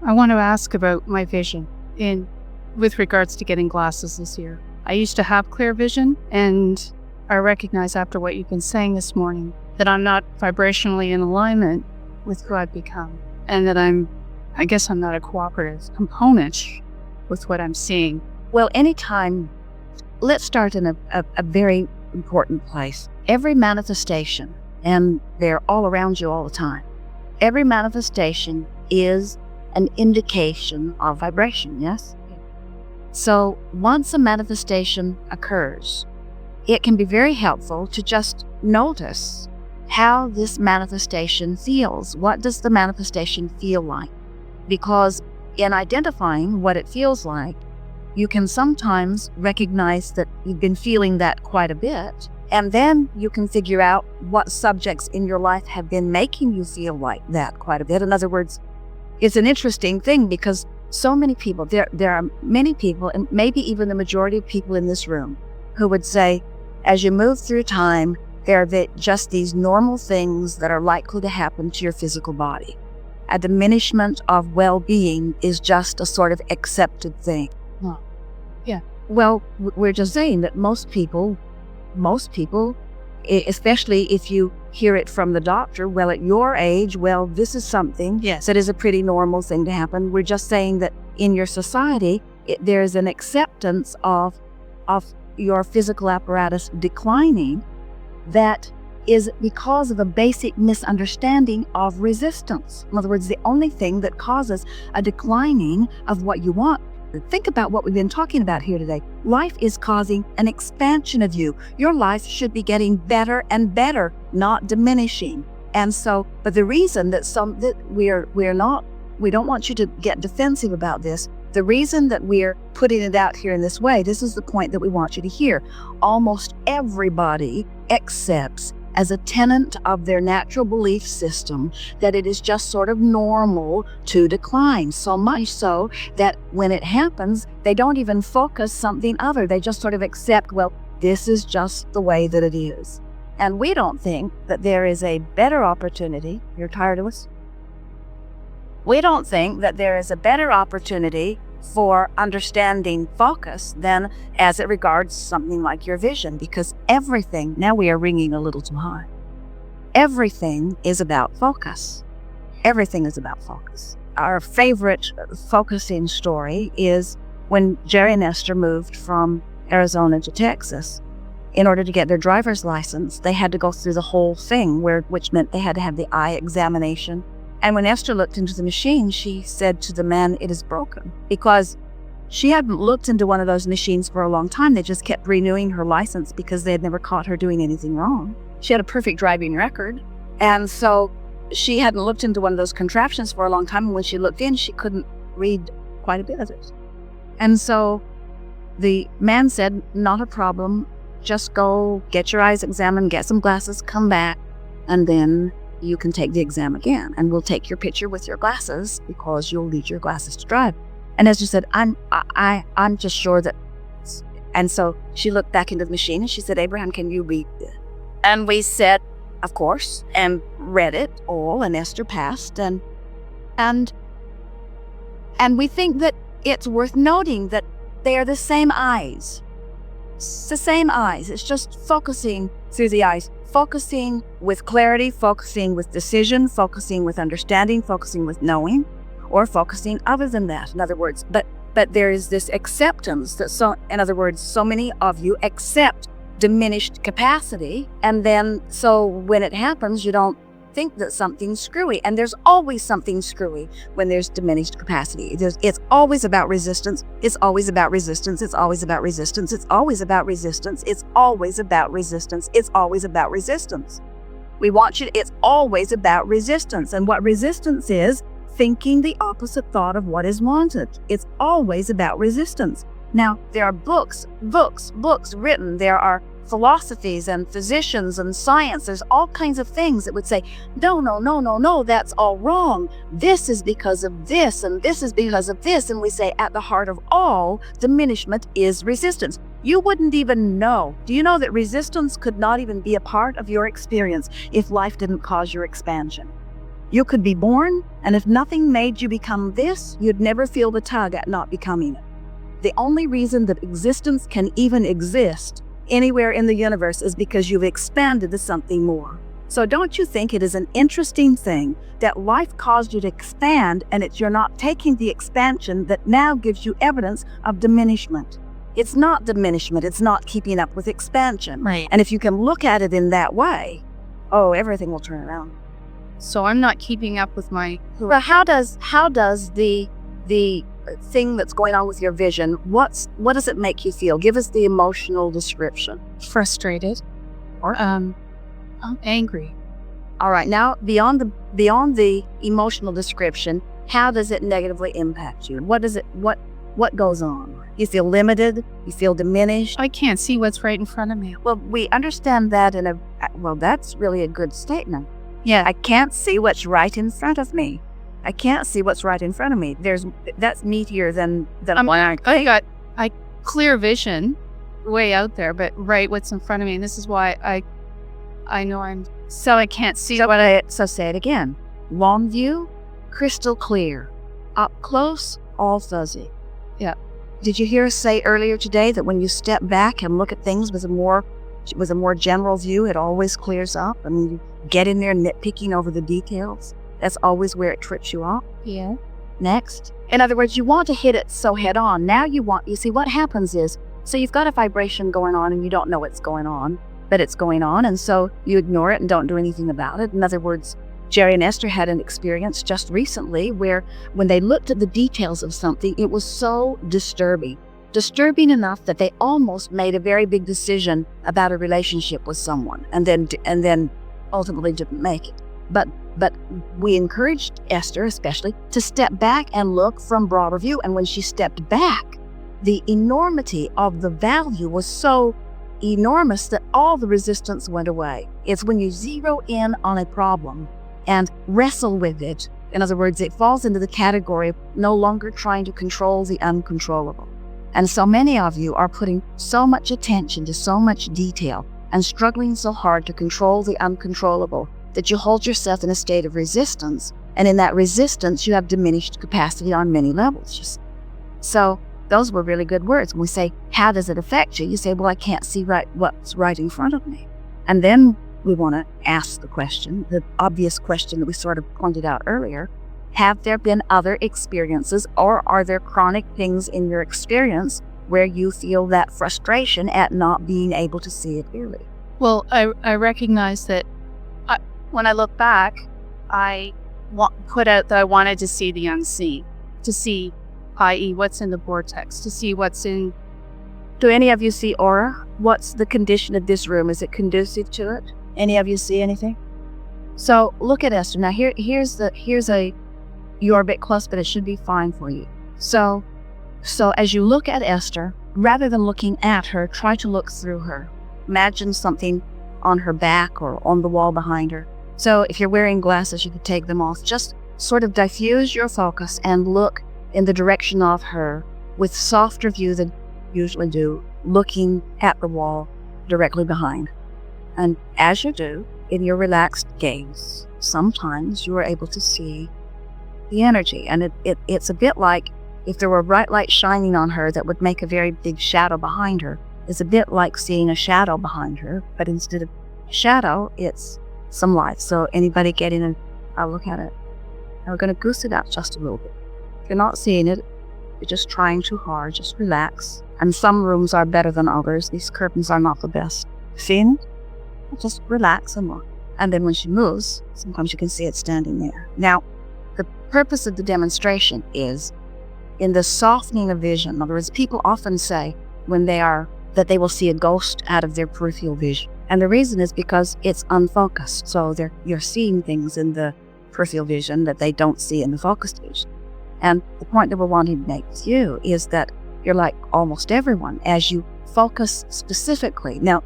I want to ask about my vision with regards to getting glasses this year. I used to have clear vision, and I recognize after what you've been saying this morning that I'm not vibrationally in alignment with who I've become, and that I guess I'm not a cooperative component with what I'm seeing. Well, anytime, let's start in a very important place. Every manifestation, and they're all around you all the time, every manifestation is an indication of vibration, yes? So once a manifestation occurs, it can be very helpful to just notice how this manifestation feels. What does the manifestation feel like? Because in identifying what it feels like, you can sometimes recognize that you've been feeling that quite a bit, and then you can figure out what subjects in your life have been making you feel like that quite a bit. In other words, it's an interesting thing because so many people, there are many people, and maybe even the majority of people in this room, who would say, as you move through time, there are just these normal things that are likely to happen to your physical body. A diminishment of well-being is just a sort of accepted thing. Huh. Yeah. Well, we're just saying that most people, especially if you hear it from the doctor, well, at your age, well, this is something that is a pretty normal thing to happen. We're just saying that in your society, there's an acceptance of your physical apparatus declining that is because of a basic misunderstanding of resistance. In other words, the only thing that causes a declining of what you want. Think about what we've been talking about here today. Life is causing an expansion of you. Your life should be getting better and better, not diminishing. And so, but the reason that we don't want you to get defensive about this. The reason that we're putting it out here in this way, this is the point that we want you to hear. Almost everybody accepts as a tenet of their natural belief system that it is just sort of normal to decline, so much so that when it happens, they don't even focus something other. They just sort of accept, well, this is just the way that it is. And we don't think that there is a better opportunity. You're tired of us? We don't think that there is a better opportunity for understanding focus than as it regards something like your vision, because everything, now we are ringing a little too high. Everything is about focus. Everything is about focus. Our favorite focusing story is when Jerry and Esther moved from Arizona to Texas. In order to get their driver's license, they had to go through the whole thing, which meant they had to have the eye examination. And when Esther looked into the machine, she said to the man, "It is broken," because she hadn't looked into one of those machines for a long time. They just kept renewing her license because they had never caught her doing anything wrong. She had a perfect driving record. And so she hadn't looked into one of those contraptions for a long time. And when she looked in, she couldn't read quite a bit of it. And so the man said, "Not a problem. Just go get your eyes examined, get some glasses, come back, and then you can take the exam again, and we'll take your picture with your glasses because you'll need your glasses to drive." And Esther said, I'm just sure that. And so she looked back into the machine and she said, "Abraham, can you read this?" And we said, "Of course," and read it all, and Esther passed. And we think that it's worth noting that they are the same eyes. It's the same eyes. It's just focusing through the eyes. Focusing with clarity, focusing with decision, focusing with understanding, focusing with knowing, or focusing other than that. In other words, but there is this acceptance that so many of you accept diminished capacity, and then so when it happens, you don't think that something's screwy. And there's always something screwy when there's diminished capacity. It's always about resistance. It's always about resistance. It's always about resistance. It's always about resistance. It's always about resistance. It's always about resistance. We want you to, it's always about resistance. And what resistance is, thinking the opposite thought of what is wanted. It's always about resistance. Now, there are books written. There are philosophies and physicians and science. There's all kinds of things that would say, no, that's all wrong. This is because of this, and this is because of this. And we say at the heart of all diminishment is resistance. You wouldn't even know. Do you know that resistance could not even be a part of your experience if life didn't cause your expansion? You could be born, and if nothing made you become this, you'd never feel the tug at not becoming it. The only reason that existence can even exist anywhere in the universe is because you've expanded to something more. So don't you think it is an interesting thing that life caused you to expand, and you're not taking the expansion that now gives you evidence of diminishment? It's not diminishment, it's not keeping up with expansion. Right. And if you can look at it in that way, everything will turn around. So I'm not keeping up with my... Well, how does the thing that's going on with your vision, what does it make you feel? Give us the emotional description. Frustrated. Or I'm angry. all right, now beyond the emotional description, how does it negatively impact you? What goes on? You feel limited? You feel diminished? I can't see what's right in front of me. Well, we understand that that's really a good statement. Yeah. I can't see what's right in front of me. I can't see what's right in front of me. That's meatier than I got clear vision way out there, but what's in front of me. And this is why I know I can't see. So say it again. Long view, crystal clear. Up close, all fuzzy. Yeah. Did you hear us say earlier today that when you step back and look at things with a more general view, it always clears up? I mean, you get in there nitpicking over the details. That's always where it trips you up. Yeah. Next. In other words, you want to hit it so head on. Now you see what happens is, so you've got a vibration going on and you don't know what's going on, but it's going on. And so you ignore it and don't do anything about it. In other words, Jerry and Esther had an experience just recently where when they looked at the details of something, it was so disturbing enough that they almost made a very big decision about a relationship with someone and then ultimately didn't make it. But we encouraged Esther especially to step back and look from broader view. And when she stepped back, the enormity of the value was so enormous that all the resistance went away. It's when you zero in on a problem and wrestle with it. In other words, it falls into the category of no longer trying to control the uncontrollable. And so many of you are putting so much attention to so much detail and struggling so hard to control the uncontrollable that you hold yourself in a state of resistance. And in that resistance, you have diminished capacity on many levels. So those were really good words. When we say, how does it affect you? You say, well, I can't see what's right in front of me. And then we want to ask the question, the obvious question that we sort of pointed out earlier. Have there been other experiences, or are there chronic things in your experience where you feel that frustration at not being able to see it clearly? Well, I recognize that when I look back, I put out that I wanted to see the unseen, to see, i.e., what's in the vortex, to see what's in... Do any of you see aura? What's the condition of this room? Is it conducive to it? Any of you see anything? So look at Esther. Now you're a bit close, but it should be fine for you. So as you look at Esther, rather than looking at her, try to look through her. Imagine something on her back or on the wall behind her. So if you're wearing glasses, you could take them off. Just sort of diffuse your focus and look in the direction of her with softer view than you usually do, looking at the wall directly behind. And as you do, in your relaxed gaze, sometimes you are able to see the energy. And it's a bit like if there were a bright light shining on her that would make a very big shadow behind her. It's a bit like seeing a shadow behind her, but instead of shadow, it's some light. So anybody getting a look at it. Now we're going to goose it out just a little bit. If you're not seeing it, you're just trying too hard, just relax. And some rooms are better than others. These curtains are not the best. Seeing it? Just relax and look. And then when she moves, sometimes you can see it standing there. Now, the purpose of the demonstration is in the softening of vision. In other words, people often say that they will see a ghost out of their peripheral vision. And the reason is because it's unfocused. So you're seeing things in the peripheral vision that they don't see in the focused vision. And the point that we're wanting to make with you is that you're like almost everyone as you focus specifically. Now,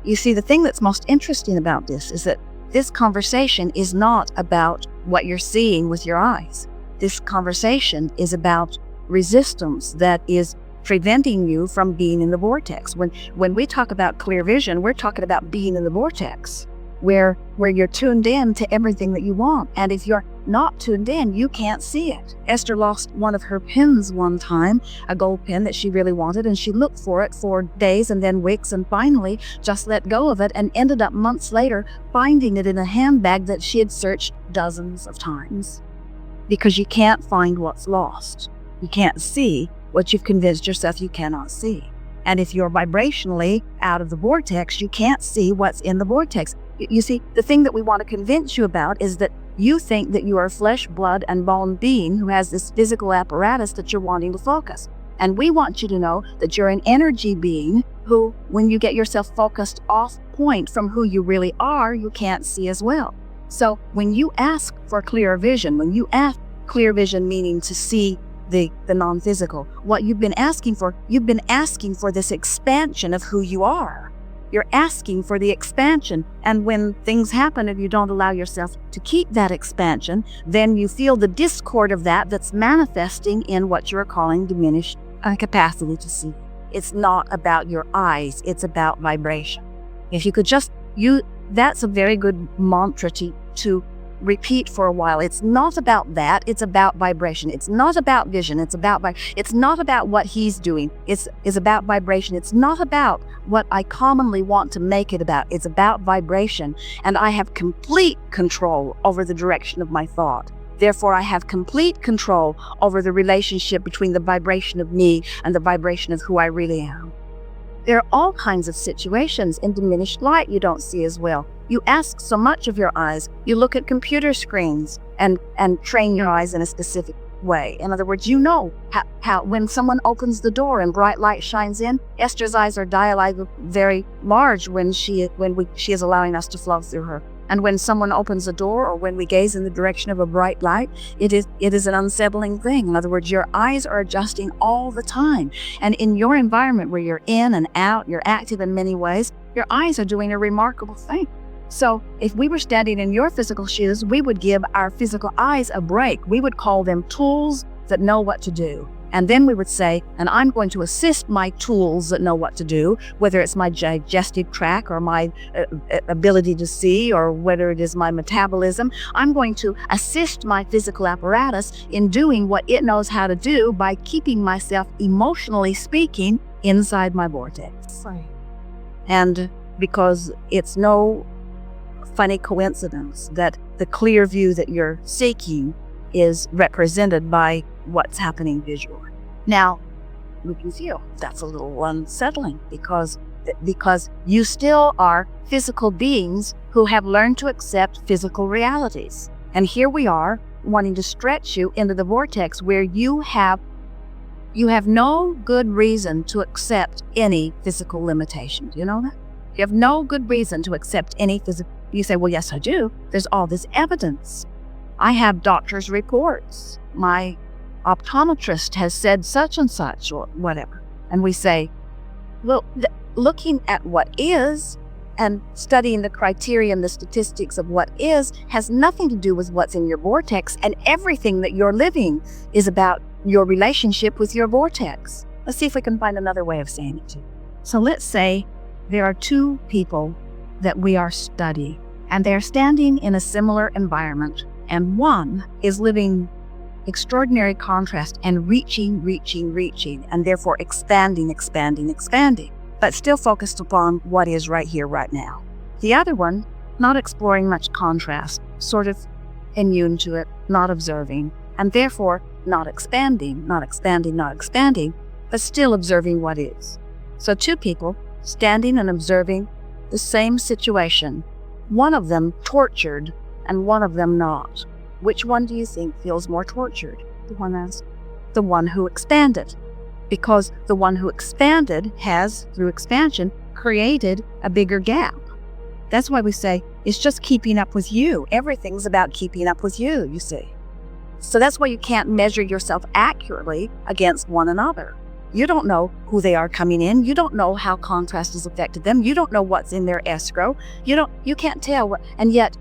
you see, the thing that's most interesting about this is that this conversation is not about what you're seeing with your eyes. This conversation is about resistance that is preventing you from being in the vortex. When we talk about clear vision, we're talking about being in the vortex. where you're tuned in to everything that you want. And if you're not tuned in, you can't see it. Esther lost one of her pins one time, a gold pin that she really wanted, and she looked for it for days and then weeks and finally just let go of it and ended up months later finding it in a handbag that she had searched dozens of times. Because you can't find what's lost. You can't see what you've convinced yourself you cannot see. And if you're vibrationally out of the vortex, you can't see what's in the vortex. You see, the thing that we want to convince you about is that you think that you are a flesh, blood, and bone being who has this physical apparatus that you're wanting to focus. And we want you to know that you're an energy being who, when you get yourself focused off point from who you really are, you can't see as well. So when you ask for clear vision, when you ask clear vision meaning to see the non-physical, what you've been asking for this expansion of who you are. You're asking for the expansion. And when things happen and you don't allow yourself to keep that expansion, then you feel the discord of that's manifesting in what you're calling diminished capacity to see. It's not about your eyes, it's about vibration. If you could just that's a very good mantra to repeat for a while. It's not about that, it's about vibration. It's not about vision, it's not about what he's doing. It's about vibration. It's not about what I commonly want to make it about. It's about vibration. And I have complete control over the direction of my thought. Therefore, I have complete control over the relationship between the vibration of me and the vibration of who I really am. There are all kinds of situations in diminished light you don't see as well. You ask so much of your eyes. You look at computer screens and train your eyes in a specific way. In other words, you know how when someone opens the door and bright light shines in, Esther's eyes are dilated very large when she is allowing us to flow through her. And when someone opens a door or when we gaze in the direction of a bright light, it is an unsettling thing. In other words, your eyes are adjusting all the time. And in your environment where you're in and out, you're active in many ways, your eyes are doing a remarkable thing. So if we were standing in your physical shoes, we would give our physical eyes a break. We would call them tools that know what to do. And then we would say, and I'm going to assist my tools that know what to do, whether it's my digestive tract or my ability to see, or whether it is my metabolism. I'm going to assist my physical apparatus in doing what it knows how to do by keeping myself, emotionally speaking, inside my vortex. Right. And because it's no funny coincidence that the clear view that you're seeking is represented by what's happening visually. Now, we can feel that's a little unsettling because you still are physical beings who have learned to accept physical realities. And here we are wanting to stretch you into the vortex where you have no good reason to accept any physical limitations. You know that? You have no good reason to accept any physical. You say, well, yes, I do. There's all this evidence. I have doctor's reports. My optometrist has said such and such or whatever. And we say, well, looking at what is and studying the criteria and the statistics of what is has nothing to do with what's in your vortex, and everything that you're living is about your relationship with your vortex. Let's see if we can find another way of saying it too. So let's say there are two people that we are studying, and they're standing in a similar environment, and one is living extraordinary contrast and reaching, and therefore expanding, but still focused upon what is right here, right now. The other one, not exploring much contrast, sort of immune to it, not observing, and therefore not expanding, but still observing what is. So two people standing and observing the same situation, one of them tortured and one of them not. Which one do you think feels more tortured? The one who expanded. Because the one who expanded has, through expansion, created a bigger gap. That's why we say, it's just keeping up with you. Everything's about keeping up with you, you see. So that's why you can't measure yourself accurately against one another. You don't know who they are coming in. You don't know how contrast has affected them. You don't know what's in their escrow. You can't tell what, and yet